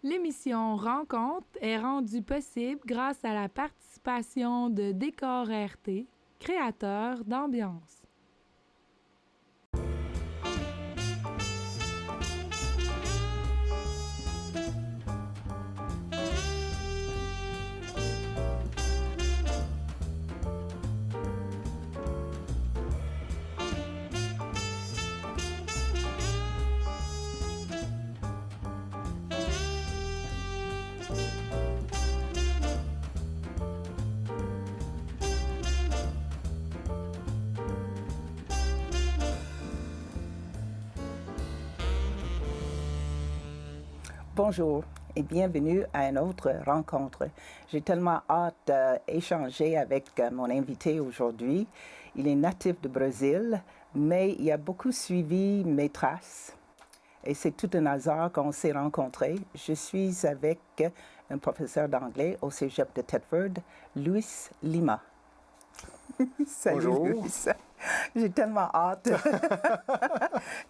L'émission Rencontre est rendue possible grâce à la participation de Décor RT, créateur d'ambiance. Bonjour et bienvenue à une autre rencontre. J'ai tellement hâte d'échanger avec mon invité aujourd'hui. Il est natif du Brésil, mais il a beaucoup suivi mes traces. Et c'est tout un hasard qu'on s'est rencontrés. Je suis avec un professeur d'anglais au cégep de Thetford, Luis Lima. Salut, bonjour. Luis. J'ai tellement hâte.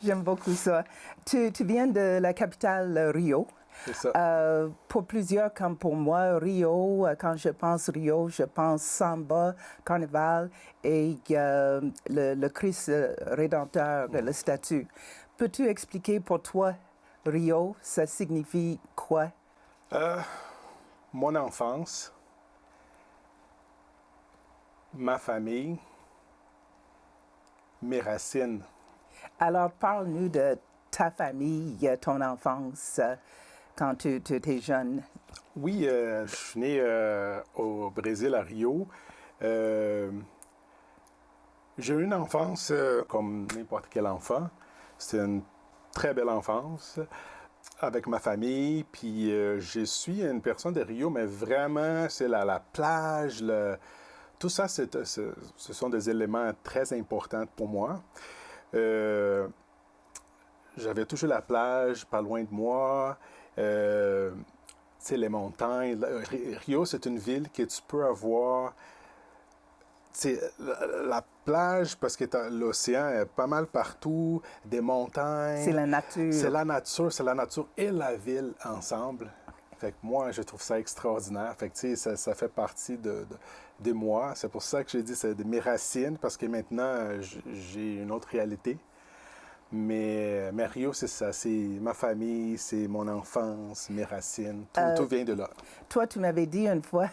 J'aime beaucoup ça. Tu viens de la capitale Rio. C'est ça. Pour plusieurs, comme pour moi, Rio, quand je pense Rio, je pense samba, carnaval et le Christ rédempteur, le statue. Peux-tu expliquer pour toi, Rio, ça signifie quoi? Mon enfance, ma famille, mes racines. Alors, parle-nous de ta famille, ton enfance, quand tu étais jeune. Oui, je suis né au Brésil, à Rio. J'ai eu une enfance comme n'importe quel enfant. C'était une très belle enfance avec ma famille. Puis je suis une personne de Rio, mais vraiment, c'est la plage, tout ça, ce sont des éléments très importants pour moi. J'avais toujours la plage pas loin de moi, les montagnes. Rio, c'est une ville que tu peux avoir. La plage, parce que l'océan est pas mal partout, des montagnes. C'est la nature. C'est la nature et la ville ensemble. Fait que moi, je trouve ça extraordinaire. Fait que, ça fait partie de moi. C'est pour ça que j'ai dit c'est de mes racines, parce que maintenant, j'ai une autre réalité. Mais Rio, c'est ça. C'est ma famille, c'est mon enfance, mes racines. Tout vient de là. Toi, tu m'avais dit une fois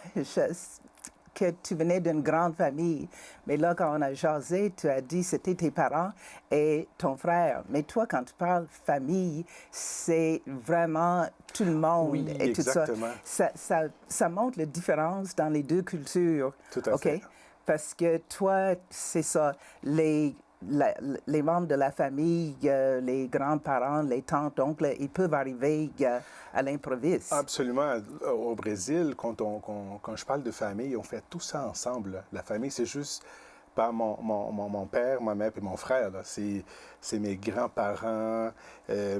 que tu venais d'une grande famille. Mais là, quand on a jasé, tu as dit que c'était tes parents et ton frère. Mais toi, quand tu parles famille, c'est vraiment tout le monde. Oui, et exactement. Tout ça. Ça montre la différence dans les deux cultures. Tout à fait. Parce que toi, c'est ça, les membres de la famille, les grands-parents, les tantes, oncles, ils peuvent arriver à l'improviste. Absolument. Au Brésil, quand je parle de famille, on fait tout ça ensemble. Là. La famille, c'est juste pas mon père, ma mère et mon frère. C'est mes grands-parents,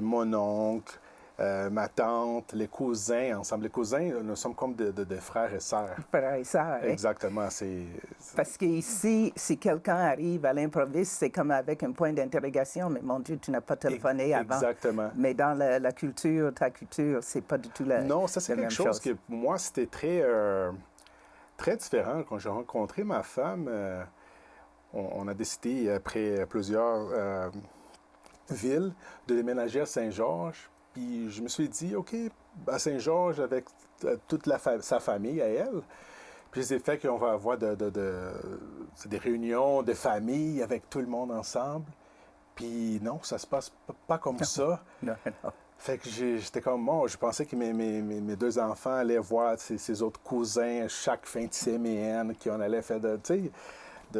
mon oncle, ma tante, les cousins ensemble. Les cousins, nous sommes comme des frères et sœurs. Frères et sœurs. Exactement. Parce qu'ici, si quelqu'un arrive à l'improviste, c'est comme avec un point d'interrogation. Mais mon Dieu, tu n'as pas téléphoné avant. Exactement. Mais dans la culture, ta culture, c'est pas du tout la même chose. Non, ça c'est quelque chose que pour moi, c'était très différent. Quand j'ai rencontré ma femme, on a décidé, après plusieurs villes, de déménager à Saint-Georges. Puis je me suis dit, OK, à Saint-Georges, avec toute sa famille à elle, puis j'ai fait qu'on va avoir des réunions de famille avec tout le monde ensemble. Puis non, ça se passe pas comme ça. Non. Fait que j'étais comme, bon, je pensais que mes deux enfants allaient voir ses autres cousins chaque fin de semaine, qu'on allait faire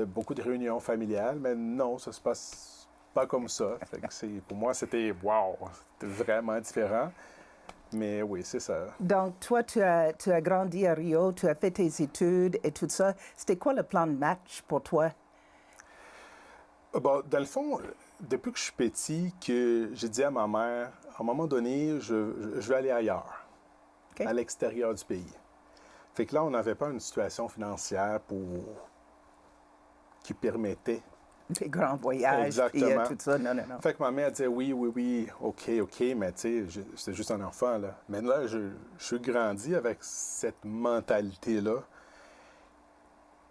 beaucoup de réunions familiales, mais non, ça se passe pas comme ça. Fait que pour moi, c'était wow, c'était vraiment différent. Mais oui, c'est ça. Donc, toi, tu as grandi à Rio, tu as fait tes études et tout ça. C'était quoi le plan de match pour toi? Bon, dans le fond, depuis que je suis petit, que j'ai dit à ma mère, à un moment donné, je vais aller ailleurs, à l'extérieur du pays. Fait que là, on n'avait pas une situation financière qui permettait des grands voyages, puis Exactement. tout ça. Non, non, non. Fait que ma mère disait oui, oui, oui, OK, mais tu sais, j'étais juste un enfant, là. Mais là, je suis grandi avec cette mentalité-là.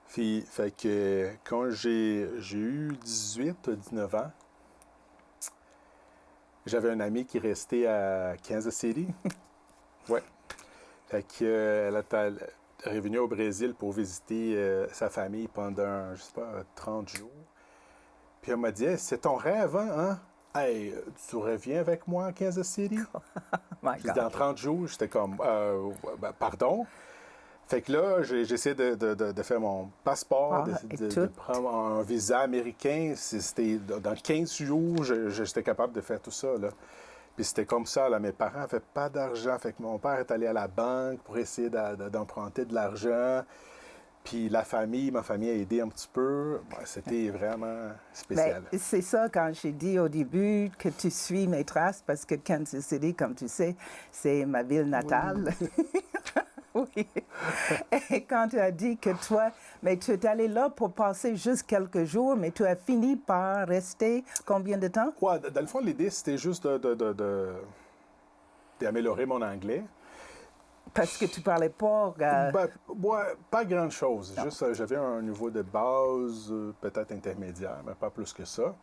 Puis, fait que quand j'ai eu 18, 19 ans, j'avais un ami qui restait à Kansas City. Ouais. Fait que, elle est revenue au Brésil pour visiter sa famille pendant, je sais pas, 30 jours. Puis elle m'a dit, hey, c'est ton rêve, hein? Hey, tu reviens avec moi à Kansas City? My Puis God. dans 30 jours, j'étais comme, pardon? Fait que là, j'ai essayé de faire mon passeport, Et de tout. prendre un visa américain. C'était dans 15 jours, j'étais capable de faire tout ça, là. Puis c'était comme ça, là. Mes parents n'avaient pas d'argent. Fait que mon père est allé à la banque pour essayer d'emprunter de l'argent. Puis ma famille a aidé un petit peu. Ouais, c'était vraiment spécial. Ben, c'est ça quand j'ai dit au début que tu suis mes traces parce que Kansas City, comme tu sais, c'est ma ville natale. Oui. Et quand tu as dit que toi, mais tu es allé là pour passer juste quelques jours, mais tu as fini par rester combien de temps? Ouais, dans le fond, l'idée, c'était juste d'améliorer mon anglais. Parce que tu parlais pas. Ouais, pas grand-chose. Juste, j'avais un niveau de base, peut-être intermédiaire, mais pas plus que ça.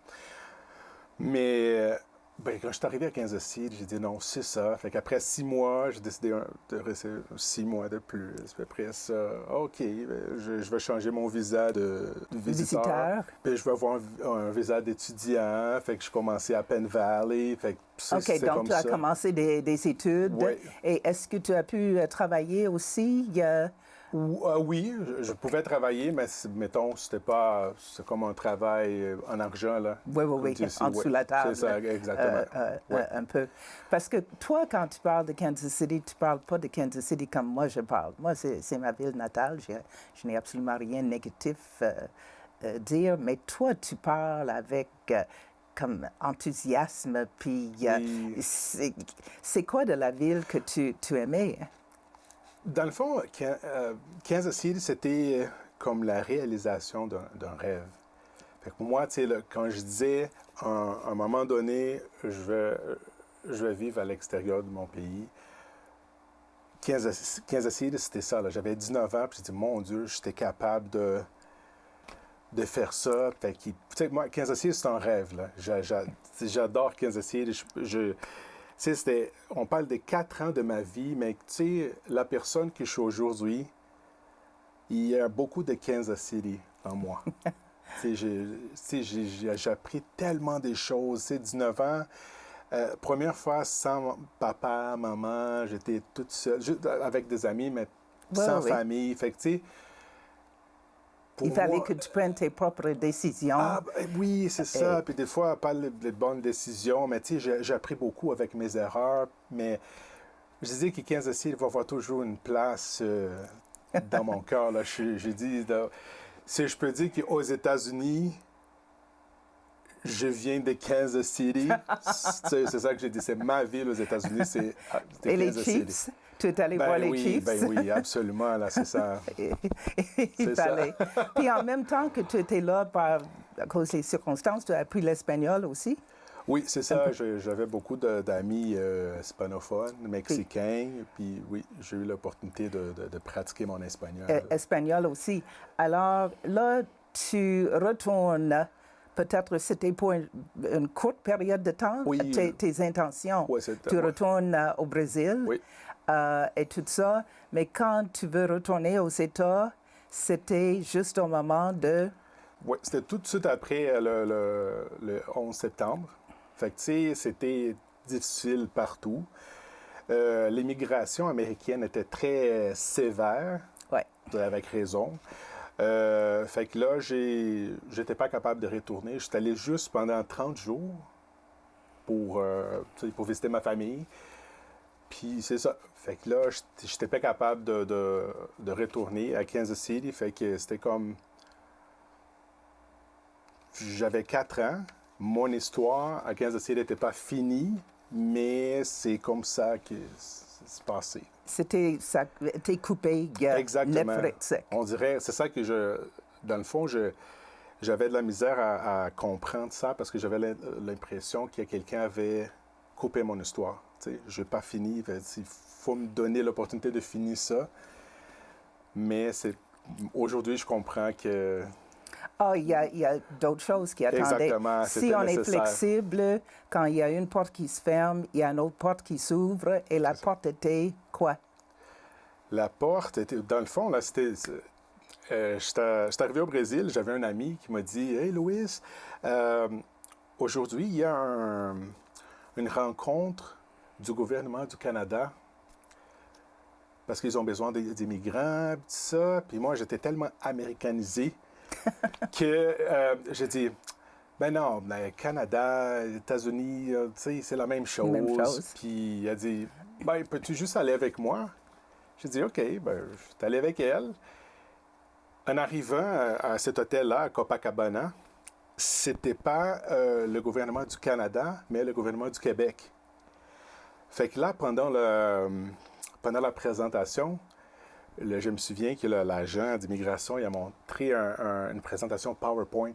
Mais quand je suis arrivé à Kansas City, j'ai dit non, c'est ça. Fait qu'après 6 mois, j'ai décidé de rester 6 mois de plus. Puis après ça, OK, je vais changer mon visa de visiteur. Puis je vais avoir un visa d'étudiant. Fait que je commençais à Penn Valley. Fait que OK, donc tu as commencé des études. Oui. Et est-ce que tu as pu travailler aussi? Oui, je pouvais travailler, mais mettons, c'est comme un travail en argent, là. Oui, en dessous de la table. C'est ça, exactement. Ouais. Un peu. Parce que toi, quand tu parles de Kansas City, tu ne parles pas de Kansas City comme moi je parle. Moi, c'est ma ville natale. Je n'ai absolument rien de négatif à dire. Mais toi, tu parles avec comme enthousiasme. Puis, Oui. c'est quoi de la ville que tu aimais? Dans le fond, Kansas City, c'était comme la réalisation d'un rêve. Fait que moi, tu sais, quand je disais, à un moment donné, je vais vivre à l'extérieur de mon pays, Kansas City, c'était ça. J'avais 19 ans, puis j'ai dit, mon Dieu, j'étais capable de faire ça. Fait que, tu sais, moi, Kansas City, c'est un rêve, là. J'adore Kansas City. Tu sais, on parle de 4 ans de ma vie, mais tu sais, la personne que je suis aujourd'hui, il y a beaucoup de Kansas City en moi. Tu sais, j'ai appris tellement des choses. Tu sais, 19 ans, première fois sans papa, maman, j'étais toute seule, juste avec des amis, mais sans famille. Fait que, tu sais, il fallait que tu prennes tes propres décisions. Ah, oui, c'est ça. Puis des fois, pas les bonnes décisions, mais tu sais, j'ai appris beaucoup avec mes erreurs. Mais je disais que Kansas City va avoir toujours une place dans mon cœur. J'ai dit, si je peux dire qu'aux États-Unis, je viens de Kansas City, c'est ça que j'ai dit. C'est ma ville aux États-Unis, c'est Et les Kansas Chiefs? City. Tu es allé voir les Chiefs? Ben oui, absolument, là, c'est ça. Il fallait. Puis en même temps que tu étais là à cause des circonstances, tu as appris l'espagnol aussi? Oui, c'est ça. J'avais beaucoup d'amis hispanophones, mexicains, puis oui, j'ai eu l'opportunité de pratiquer mon espagnol. Espagnol aussi. Alors là, tu retournes. Peut-être c'était pour une courte période de temps, oui, tes intentions. Oui, tu retournes au Brésil oui. Et tout ça. Mais quand tu veux retourner aux États, c'était juste au moment de... Oui, c'était tout de suite après le 11 septembre. Fait que, tu sais, c'était difficile partout. L'immigration américaine était très sévère, avec raison. Fait que là, j'étais pas capable de retourner. J'étais allé juste pendant 30 jours pour visiter ma famille. Puis c'est ça. Fait que là, j'étais pas capable de retourner à Kansas City. Fait que c'était comme... J'avais 4 ans. Mon histoire à Kansas City n'était pas finie, mais c'est comme ça que c'est passé. C'était coupé. Exactement. Net sec. On dirait, c'est ça que dans le fond, j'avais de la misère à comprendre ça parce que j'avais l'impression que quelqu'un avait coupé mon histoire. Tu sais, je n'ai pas fini. Il faut me donner l'opportunité de finir ça. Mais aujourd'hui, je comprends que... Ah, il y a d'autres choses qui attendaient. Exactement, Si c'était on est nécessaire. flexible, quand il y a une porte qui se ferme, il y a une autre porte qui s'ouvre. Et la porte était quoi? La porte était... Dans le fond, là, c'était... j'étais arrivé au Brésil, j'avais un ami qui m'a dit « Hey, Louis, aujourd'hui, il y a une rencontre du gouvernement du Canada parce qu'ils ont besoin d'immigrants, tout ça. » Puis moi, j'étais tellement américanisé que j'ai dit « Ben non, ben, Canada, États-Unis, tu sais, c'est la même chose. » Même chose. Puis il a dit « Ben, peux-tu juste aller avec moi? » J'ai dit « OK, ben, je suis allé avec elle. » En arrivant à cet hôtel-là, à Copacabana, c'était pas le gouvernement du Canada, mais le gouvernement du Québec. Fait que là, pendant la présentation, je me souviens que l'agent d'immigration il a montré une présentation PowerPoint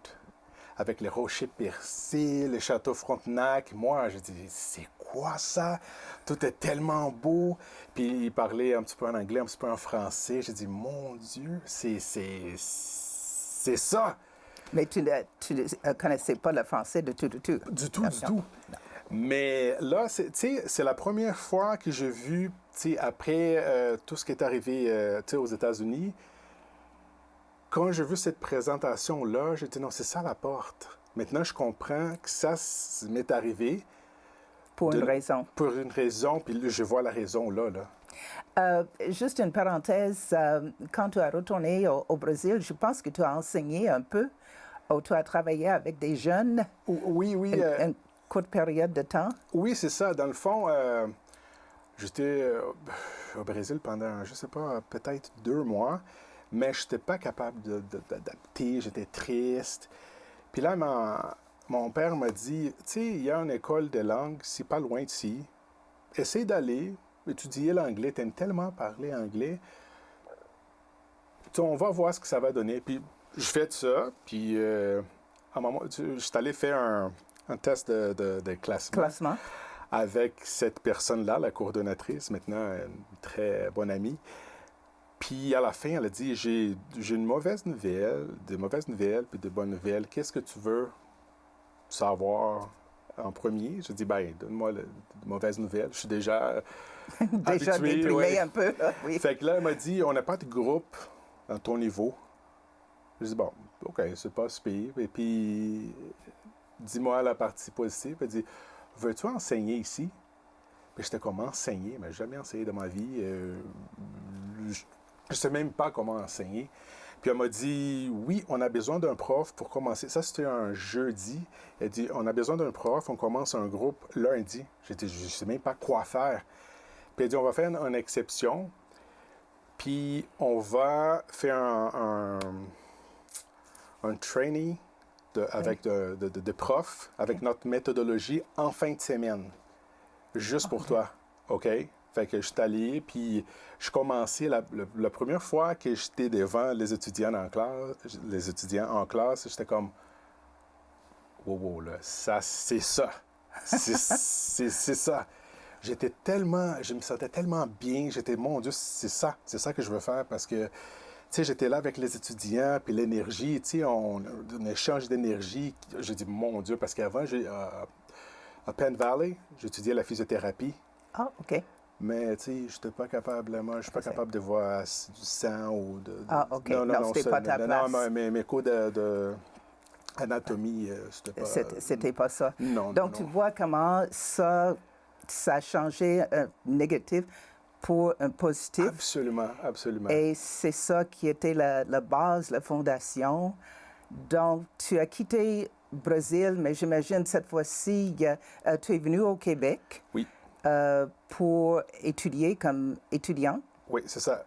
avec les rochers percés, les châteaux Frontenac. Moi, j'ai dit, c'est quoi ça? Tout est tellement beau. Puis il parlait un petit peu en anglais, un petit peu en français. J'ai dit, mon Dieu, c'est ça. Mais tu ne connaissais pas le français de tout. Du tout, du tout. Mais là, c'est la première fois que j'ai vu, après tout ce qui est arrivé aux États-Unis, quand j'ai vu cette présentation-là, j'ai dit non, c'est ça la porte. Maintenant, je comprends que ça m'est arrivé. Pour une raison. Pour une raison, puis là, je vois la raison là. Juste une parenthèse, quand tu as retourné au Brésil, je pense que tu as enseigné un peu, ou tu as travaillé avec des jeunes. Oui. Une courte période de temps. Oui, c'est ça. Dans le fond, j'étais au Brésil pendant, je ne sais pas, peut-être 2 mois. Mais je n'étais pas capable d'adapter, j'étais triste. Puis là, mon père m'a dit, tu sais, il y a une école de langue, c'est pas loin d'ici. Essaye d'aller étudier l'anglais, tu aimes tellement parler anglais. On va voir ce que ça va donner. Puis je fais ça, puis à un moment, je suis allé faire un test de classement avec cette personne-là, la coordonnatrice, maintenant une très bonne amie. Puis à la fin, elle a dit, j'ai une mauvaise nouvelle, des mauvaises nouvelles, puis des bonnes nouvelles. Qu'est-ce que tu veux savoir en premier? J'ai dit, ben, donne-moi les mauvaises nouvelles. Je suis déjà déjà habitué, déprimé un peu. Oui. Fait que là, elle m'a dit, on n'a pas de groupe à ton niveau. J'ai dit, bon, OK, c'est pas si pire. Et puis, dis-moi la partie positive. Elle dit, veux-tu enseigner ici? Puis j'étais comme enseigner, mais jamais enseigné de ma vie. Je ne sais même pas comment enseigner. Puis elle m'a dit, oui, on a besoin d'un prof pour commencer. Ça, c'était un jeudi. Elle dit, on a besoin d'un prof, on commence un groupe lundi. J'ai dit, je ne sais même pas quoi faire. Puis elle dit, on va faire une exception. Puis on va faire un training avec de profs, avec notre méthodologie en fin de semaine. Juste pour toi, OK? Fait que je suis allé, puis je commençais la première fois que j'étais devant les étudiants en classe, j'étais comme, wow, là, ça, c'est ça. C'est ça. Je me sentais tellement bien, mon Dieu, c'est ça que je veux faire parce que, tu sais, j'étais là avec les étudiants, puis l'énergie, tu sais, on échange d'énergie. J'ai dit, mon Dieu, parce qu'avant, à Penn Valley, j'étudiais la physiothérapie. Ah, OK. Mais, tu sais, je n'étais pas capable, moi, je suis pas capable de voir du sang ou de... Ah, OK. Non, c'était pas ta place. Non, mes cours d'anatomie, c'était pas... C'était pas ça. Non, Donc, tu vois comment ça a changé un négatif pour un positif. Absolument. Et c'est ça qui était la base, la fondation. Donc, tu as quitté le Brésil, mais j'imagine cette fois-ci, tu es venu au Québec. Oui. Pour étudier comme étudiant. Oui, c'est ça.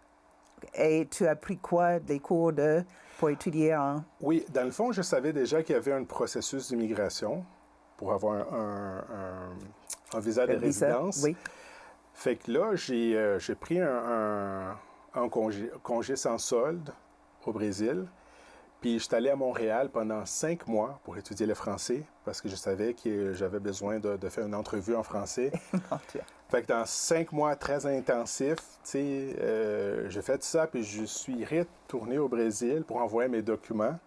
Et tu as pris quoi, des cours pour étudier en... Oui, dans le fond, je savais déjà qu'il y avait un processus d'immigration pour avoir un visa de résidence. Oui. Fait que là, j'ai pris un congé sans solde au Brésil. Puis je suis allé à Montréal pendant 5 mois pour étudier le français parce que je savais que j'avais besoin de faire une entrevue en français. Mon Dieu. Fait que dans 5 mois très intensifs, tu sais, j'ai fait ça, puis je suis retourné au Brésil pour envoyer mes documents.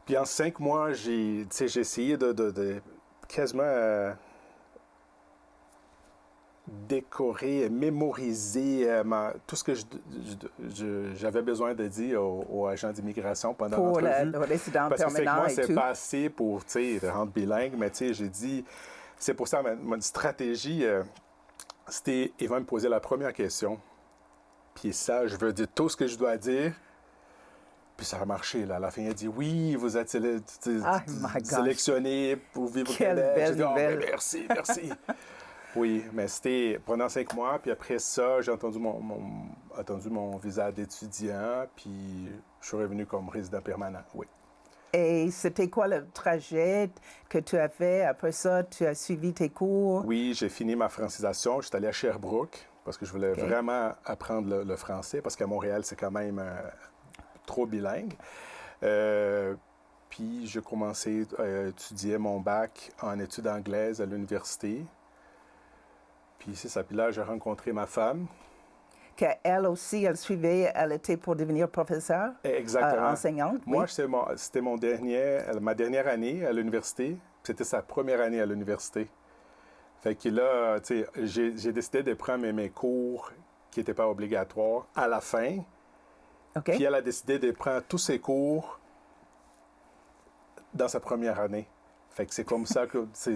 Puis en 5 mois, j'ai essayé de quasiment décorer, mémoriser tout ce que j'avais besoin de dire aux agents d'immigration pendant Pour l'entrevue. le résident Parce que 5 permanent mois, et c'est tout. pas assez pour, tu sais, te rendre bilingue, mais tu sais, j'ai dit, c'est pour ça, ma stratégie, c'était, il va me poser la première question, puis ça, je veux dire tout ce que je dois dire, puis ça a marché, là. À la fin, il a dit, oui, vous êtes Oh my gosh. sélectionné pour vivre au Quelle Québec. belle J'ai dit, oh, nouvelle. ben, merci, merci. Oui, mais c'était pendant 5 mois, puis après ça, j'ai attendu mon visa d'étudiant, puis je suis revenu comme résident permanent, oui. Et c'était quoi le trajet que tu as fait? Après ça, tu as suivi tes cours? Oui, j'ai fini ma francisation, je suis allé à Sherbrooke, parce que je voulais OK. vraiment apprendre le français, parce qu'à Montréal, c'est quand même trop bilingue. Puis j'ai commencé à étudier mon bac en études anglaises à l'université. Puis c'est ça. Puis là, j'ai rencontré ma femme. Qu'elle aussi, elle suivait, elle était pour devenir professeure, Exactement. enseignante? Moi, oui. c'était ma dernière année à l'université. C'était sa première année à l'université. Fait que là, tu sais, j'ai décidé de prendre mes cours qui n'étaient pas obligatoires à la fin. OK. Puis elle a décidé de prendre tous ses cours dans sa première année. Fait que c'est comme ça que c'est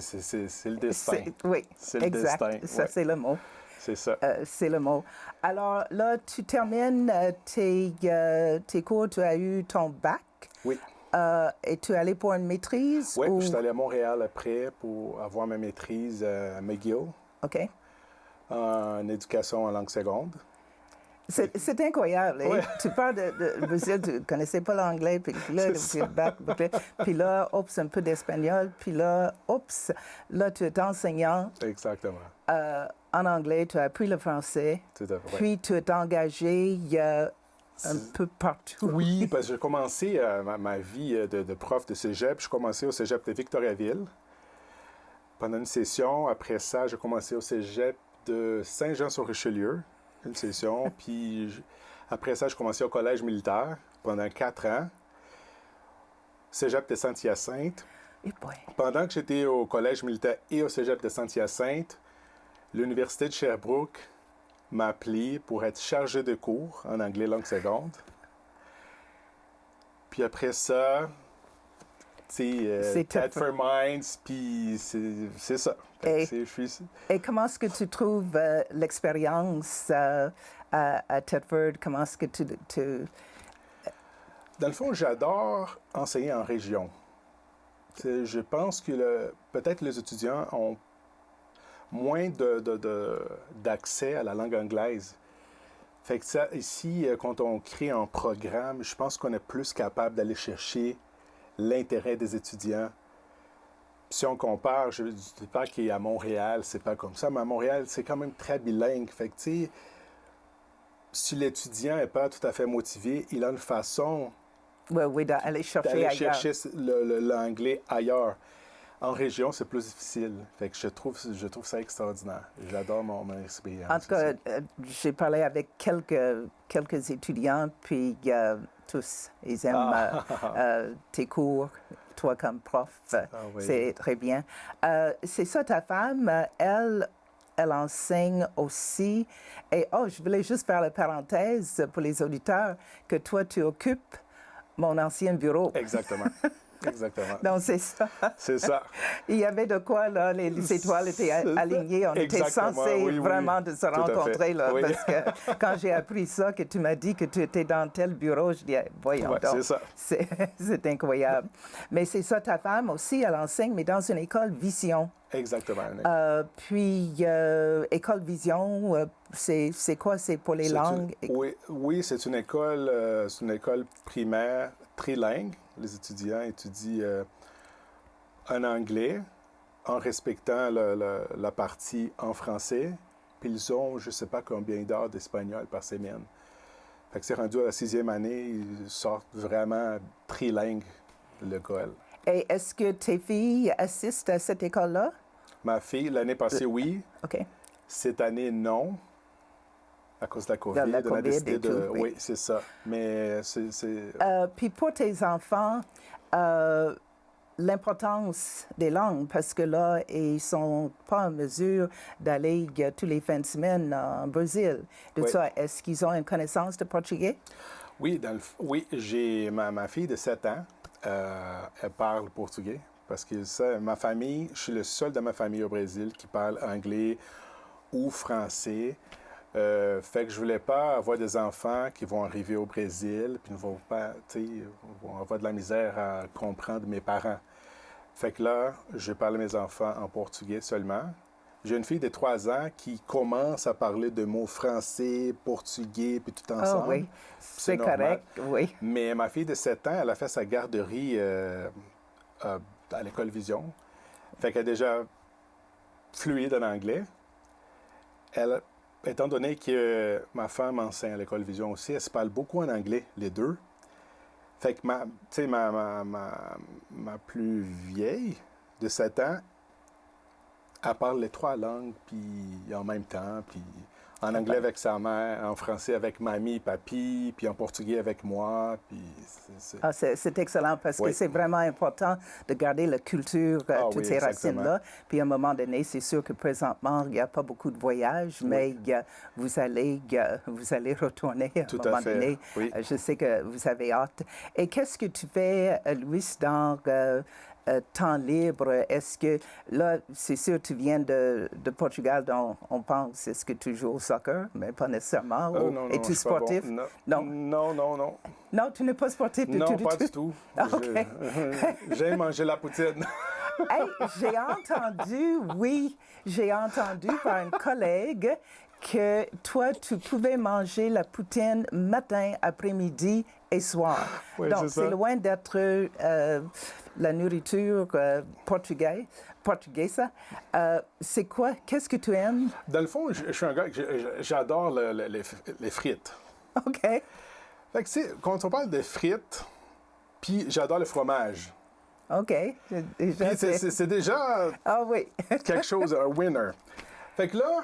le destin. Oui, C'est le exact. destin, Ça, ouais. c'est le mot. C'est ça. C'est le mot. Alors là, tu termines tes cours, tu as eu ton bac Oui. et tu es allé pour une maîtrise? Oui, ou... je suis allé à Montréal après pour avoir ma maîtrise à McGill OK. en éducation en langue seconde. C'est incroyable. Hein? Ouais. Tu parles de Brésil, tu ne connaissais pas l'anglais, puis là, le bac, puis là, oups, un peu d'espagnol, puis là, oups, là, tu es enseignant Exactement. en anglais, tu as appris le français, Tout à fait. puis tu es engagé un peu partout. Oui, parce que j'ai commencé ma vie de prof de cégep. Je commençais au cégep de Victoriaville pendant une session. Après ça, j'ai commencé au cégep de Saint-Jean-sur-Richelieu, une session. Puis après ça, je commençais au collège militaire pendant 4 ans. Cégep de Saint-Hyacinthe. Et boy. Pendant que j'étais au collège militaire et au cégep de Saint-Hyacinthe, l'Université de Sherbrooke m'a appelé pour être chargé de cours en anglais langue seconde. Puis après ça, tu sais, Thetford Mines, puis c'est ça. Et- Je suis... Et comment est-ce que tu trouves l'expérience à Thetford? Comment est-ce que tu... Dans le fond, j'adore enseigner en région. Je pense que peut-être les étudiants ont moins d'accès à la langue anglaise. Fait que ça, ici, quand on crée un programme, je pense qu'on est plus capable d'aller chercher l'intérêt des étudiants. Si on compare, je ne dis pas qu'à Montréal, c'est pas comme ça, mais à Montréal, c'est quand même très bilingue. Fait que, tu sais, si l'étudiant n'est pas tout à fait motivé, il a une façon Oui, d'aller chercher d'aller ailleurs. chercher l'anglais ailleurs. En région, c'est plus difficile. Fait que je trouve ça extraordinaire. J'adore mon expérience. En tout cas, j'ai parlé avec quelques étudiants, puis tous, ils aiment tes cours, toi comme prof. Oui. C'est très bien. C'est ça, ta femme, elle enseigne aussi. Et je voulais juste faire la parenthèse pour les auditeurs que toi, tu occupes mon ancien bureau. Exactement. Exactement. Donc, c'est ça. C'est ça. Il y avait de quoi, là, les étoiles étaient alignées. On était Exactement, censés oui, vraiment oui. de se Tout à fait. rencontrer, là, Oui. parce que quand j'ai appris ça, que tu m'as dit que tu étais dans tel bureau, je dis, voyons Ouais, donc. c'est ça. C'est incroyable. Mais c'est ça, ta femme aussi, elle enseigne, mais dans une école Vision. Exactement. Puis, école Vision, c'est quoi? C'est pour les langues? Oui, c'est une école primaire trilingue. Les étudiants étudient en anglais en respectant la partie en français. Puis ils ont, je ne sais pas combien d'heures d'espagnol par semaine. Fait que c'est rendu à la 6e année, ils sortent vraiment trilingues de l'école. Et est-ce que tes filles assistent à cette école-là? Ma fille, l'année passée, oui. OK. Cette année, non. À cause de la COVID. la on a COVID décidé et de... tout, oui. Oui, c'est ça. Mais c'est... Puis pour tes enfants, l'importance des langues, parce que là, ils ne sont pas en mesure d'aller tous les fins de semaine en Brésil. De Oui. ça, est-ce qu'ils ont une connaissance de portugais? Oui, oui, j'ai ma fille de 7 ans, elle parle portugais. Parce que ça, ma famille, je suis le seul de ma famille au Brésil qui parle anglais ou français. Fait que je voulais pas avoir des enfants qui vont arriver au Brésil puis ne vont pas, vont avoir de la misère à comprendre mes parents. Fait que là, je parle à mes enfants en portugais seulement. J'ai une fille de 3 ans qui commence à parler de mots français, portugais, puis tout ensemble. Ah oui, c'est normal. correct, oui. Mais ma fille de 7 ans, elle a fait sa garderie à l'école Vision. Fait qu'elle est déjà fluide en anglais. Elle, étant donné que ma femme enseigne à l'école Vision aussi, elle se parle beaucoup en anglais, les deux. Fait que ma plus vieille, de 7 ans, elle parle les 3 langues, puis en même temps, puis en anglais avec sa mère, en français avec mamie, papi, puis en portugais avec moi, puis Ah, c'est excellent parce que c'est vraiment important de garder la culture, toutes ces racines-là. Puis à un moment donné, c'est sûr que présentement, il n'y a pas beaucoup de voyages, mais vous allez retourner à un moment donné. Oui. Je sais que vous avez hâte. Et qu'est-ce que tu fais, Luis, dans temps libre? Est-ce que, là, c'est sûr, tu viens de Portugal, donc on pense, est-ce que tu joues au soccer, mais pas nécessairement? Non, Es-tu sportif? Bon. Non. Non, tu n'es pas sportif du tout? Non, pas du tout. OK. J'aime manger la poutine. Hey, j'ai entendu par un collègue que toi, tu pouvais manger la poutine matin, après-midi et soir. Oui, donc, c'est loin d'être la nourriture portugaise. C'est quoi? Qu'est-ce que tu aimes? Dans le fond, je suis un gars, j'adore les frites. OK. Fait que, quand on parle de frites, puis j'adore le fromage. OK. C'est déjà quelque chose, un winner. Fait que là,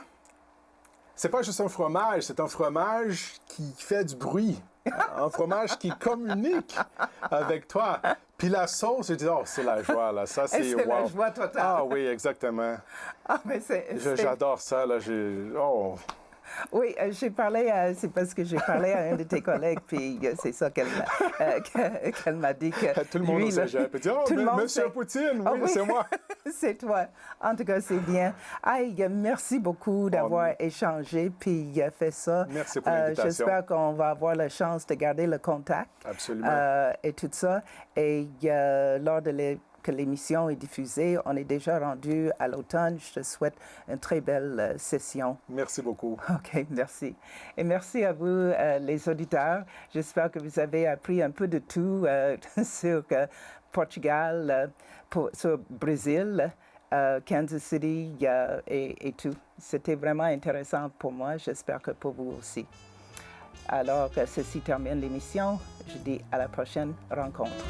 c'est pas juste un fromage, c'est un fromage qui fait du bruit. Un fromage qui communique avec toi. Puis la sauce, je dis, oh, c'est la joie, là. Ça, c'est wow. C'est la joie totale. Ah oui, exactement. Ah, mais j'adore ça, là. Oh. Oui, c'est parce que j'ai parlé à un de tes collègues, puis c'est ça qu'elle m'a dit que tout le monde lui, sait, j'ai dit, oh, Monsieur Poutine, oui, c'est moi. C'est toi. En tout cas, c'est bien. Hey, merci beaucoup d'avoir échangé, puis fait ça. Merci pour l'invitation. J'espère qu'on va avoir la chance de garder le contact. Absolument. Et tout ça. Et lors de que l'émission est diffusée. On est déjà rendu à l'automne. Je te souhaite une très belle session. Merci beaucoup. OK, merci. Et merci à vous, les auditeurs. J'espère que vous avez appris un peu de tout sur Portugal, sur Brésil, Kansas City et tout. C'était vraiment intéressant pour moi. J'espère que pour vous aussi. Alors, ceci termine l'émission. Je dis à la prochaine rencontre.